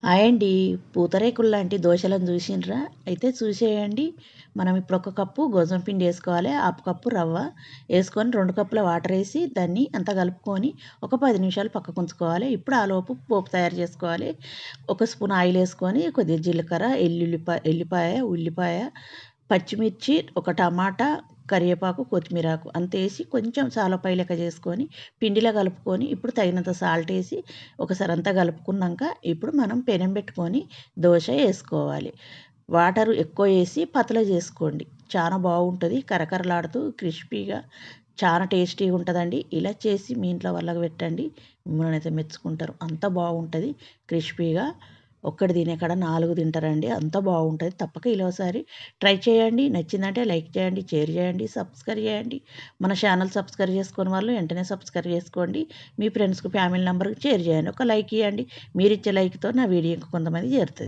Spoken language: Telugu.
హాయ్ అండి. పూతరేకుల్లాంటి దోసలను చూసిండ్రా? అయితే చూసేయండి. మనం ఇప్పుడు ఒక కప్పు గోధుమ పిండి వేసుకోవాలి. హాఫ్ కప్పు రవ్వ వేసుకొని 2 కప్పుల వాటర్ వేసి దాన్ని అంతా కలుపుకొని ఒక 10 నిమిషాలు పక్కకు ఉంచుకోవాలి. ఇప్పుడు ఆలోపు పోపు తయారు చేసుకోవాలి. ఒక స్పూన్ ఆయిల్ వేసుకొని కొద్దిగా జీలకర్ర, ఎల్లిపాయ, ఉల్లిపాయ, పచ్చిమిర్చి, ఒక టమాటా, కరివేపాకు, కొత్తిమీరాకు అంతేసి కొంచెం సాలపై లెక్క చేసుకొని పిండిలో కలుపుకొని ఇప్పుడు తగినంత సాల్ట్ వేసి ఒకసారి అంతా కలుపుకున్నాక ఇప్పుడు మనం పెనం పెట్టుకొని దోశ వేసుకోవాలి. వాటర్ ఎక్కువ వేసి పతల చేసుకోండి. చాలా బాగుంటుంది. కరకరలాడుతూ క్రిస్పీగా చాలా టేస్టీగా ఉంటుందండి. ఇలా చేసి మీ ఇంట్లో వాళ్ళకి పెట్టండి. మిమ్మల్ని అయితే మెచ్చుకుంటారు. అంత బాగుంటుంది క్రిస్పీగా. ఒక్కటి తినే కాడ 4 తింటారండి. అంత బాగుంటుంది. తప్పక ఇలా ఒకసారి ట్రై చేయండి. నచ్చిందంటే లైక్ చేయండి, షేర్ చేయండి, సబ్స్క్రైబ్ చేయండి. మన ఛానల్ సబ్స్క్రైబ్ చేసుకుని వాళ్ళు వెంటనే సబ్స్క్రైబ్ చేసుకోండి. మీ ఫ్రెండ్స్కి ఫ్యామిలీ మెంబర్కి షేర్ చేయండి. ఒక లైక్ ఇవ్వండి. మీరు ఇచ్చే లైక్తో నా వీడియో కొంతమంది చేరుతుంది.